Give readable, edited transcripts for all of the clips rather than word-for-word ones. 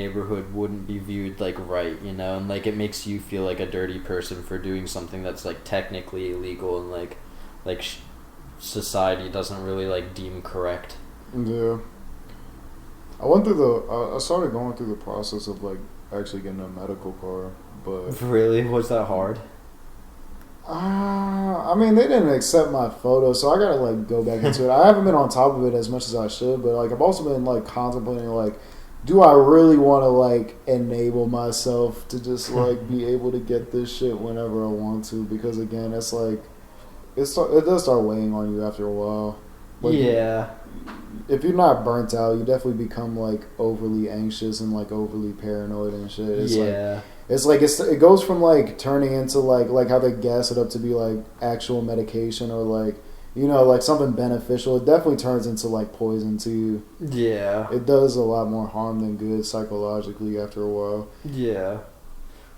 neighborhood wouldn't be viewed like right, you know, and like it makes you feel like a dirty person for doing something that's like technically illegal and like society doesn't really like deem correct. Yeah. I went through I started going through the process of like actually getting a medical card, but Really? Was that hard? I mean, they didn't accept my photo, so I gotta like go back into it. I haven't been on top of it as much as I should, but like I've also been like contemplating like, do I really want to like enable myself to just like be able to get this shit whenever I want to? Because again, it's like it does start weighing on you after a while. Like, yeah. If you're not burnt out, you definitely become like overly anxious and like overly paranoid and shit. It goes from like turning into like how they gas it up to be like actual medication or like, you know, like something beneficial. It definitely turns into like poison to you. Yeah. It does a lot more harm than good psychologically after a while. Yeah.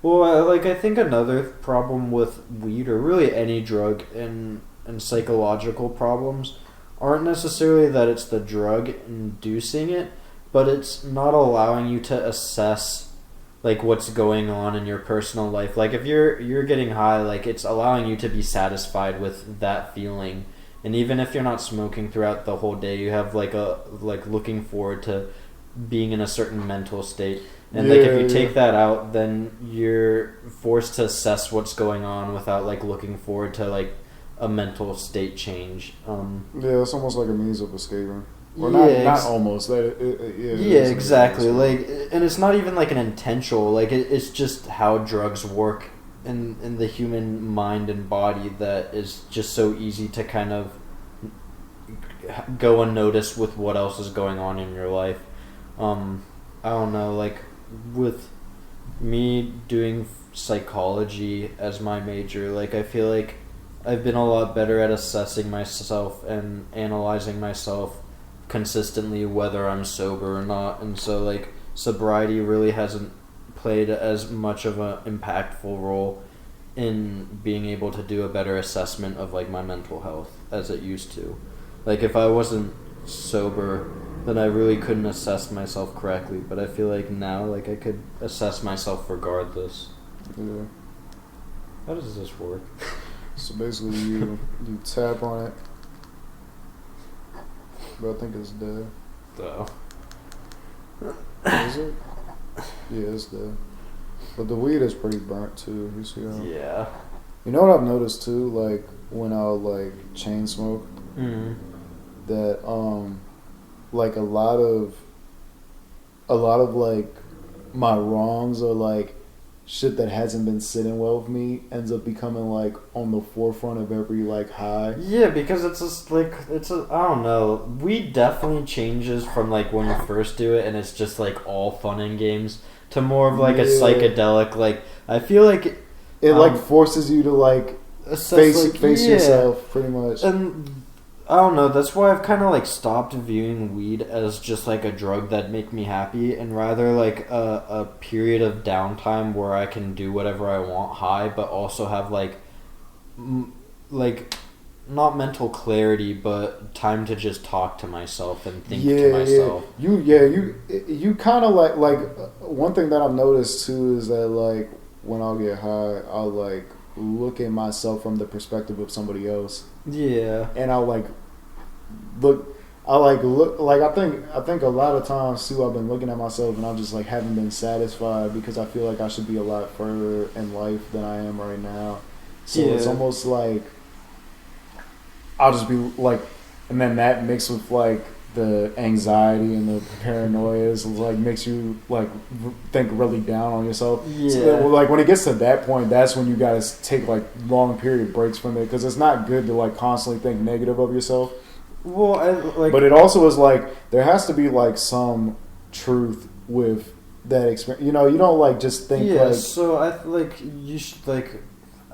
Well, I think another problem with weed or really any drug and psychological problems aren't necessarily that it's the drug inducing it, but it's not allowing you to assess like what's going on in your personal life. Like if you're getting high, like it's allowing you to be satisfied with that feeling. And even if you're not smoking throughout the whole day, you have like looking forward to being in a certain mental state. And like if you take that out, then you're forced to assess what's going on without like looking forward to like a mental state change. It's almost like a means of escaping. Or not almost. Exactly. Like, and it's not even like an intentional. Like, it's just how drugs work in the human mind and body that is just so easy to kind of go unnoticed with what else is going on in your life. I don't know. Like, with me doing psychology as my major, like I feel like I've been a lot better at assessing myself and analyzing myself consistently whether I'm sober or not, and so like sobriety really hasn't played as much of an impactful role in being able to do a better assessment of like my mental health as it used to. Like if I wasn't sober, then I really couldn't assess myself correctly, but I feel like now like I could assess myself regardless. Yeah. How does this work? So basically, you tap on it, but I think it's dead. Oh. Is it? Yeah, it's dead. But the weed is pretty burnt too. You see how? Yeah. You know what I've noticed too? Like when I'll like chain smoke, that like a lot of like my wrongs or like shit that hasn't been sitting well with me ends up becoming like on the forefront of every like high. Yeah, because it's just like I don't know. Weed definitely changes from like when you first do it and it's just like all fun and games to more of like a psychedelic. Like I feel like it like forces you to like face yourself pretty much. And I don't know, that's why I've kind of like stopped viewing weed as just like a drug that make me happy, and rather like a period of downtime where I can do whatever I want high, but also have like not mental clarity, but time to just talk to myself and think to myself. You kind of like one thing that I've noticed too is that like when I'll get high, I'll like look at myself from the perspective of somebody else. Yeah. And I'll like look I think a lot of times too I've been looking at myself and I just like haven't been satisfied because I feel like I should be a lot further in life than I am right now. So it's almost like I'll just be like, and then that mixed with like the anxiety and the paranoia like makes you like think really down on yourself. Yeah. So, like when it gets to that point, that's when you guys take like long period breaks from it because it's not good to like constantly think negative of yourself. Well, but it also is like there has to be like some truth with that experience. You know, you don't like just think like. So I like you should like.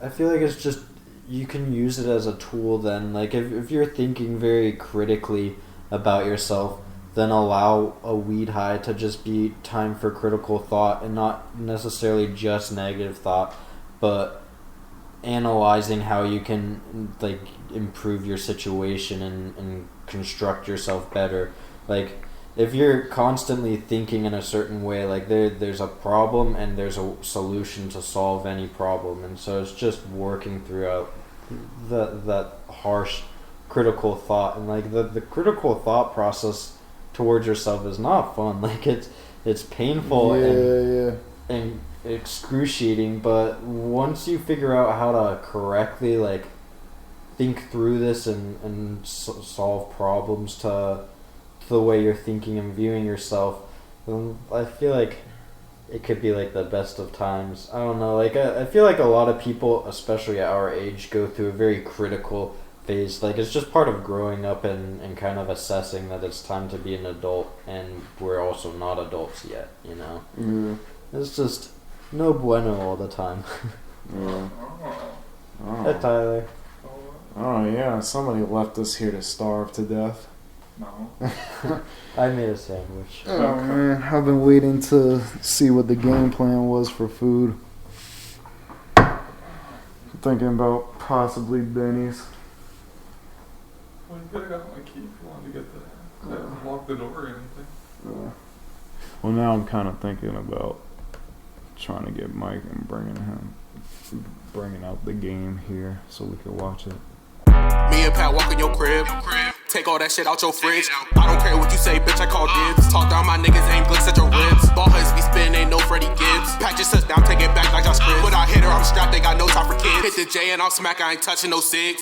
I feel like it's just you can use it as a tool. Then, like if you're thinking very critically about yourself, then allow a weed high to just be time for critical thought and not necessarily just negative thought, but analyzing how you can like improve your situation and construct yourself better. Like if you're constantly thinking in a certain way, like there's a problem and there's a solution to solve any problem, and so it's just working throughout that harsh critical thought, and like the critical thought process towards yourself is not fun. Like it's painful and excruciating, but once you figure out how to correctly like think through this and solve problems to the way you're thinking and viewing yourself, I feel like it could be like the best of times. I don't know, like I feel like a lot of people, especially at our age, go through a very critical phase. Like it's just part of growing up and kind of assessing that it's time to be an adult, and we're also not adults yet, you know. It's just no bueno all the time. Hey Tyler. Oh yeah, somebody left us here to starve to death. No. I made a sandwich. Oh man, I've been waiting to see what the game plan was for food. Thinking about possibly Benny's. Well, you could have got my key if you wanted to get the lock the door or anything. Well, now I'm kind of thinking about trying to get Mike and bringing out the game here so we can watch it. Me and Pat walk in your crib. Take all that shit out your fridge. I don't care what you say, bitch, I call dibs. Talk down my niggas, aim blicks at your ribs. Ball heads be spin, ain't no Freddie Gibbs. Pat just touch down, take it back like I script. When I hit her, I'm strapped, they got no time for kids. Hit the J and I'll smack, I ain't touching no cigs.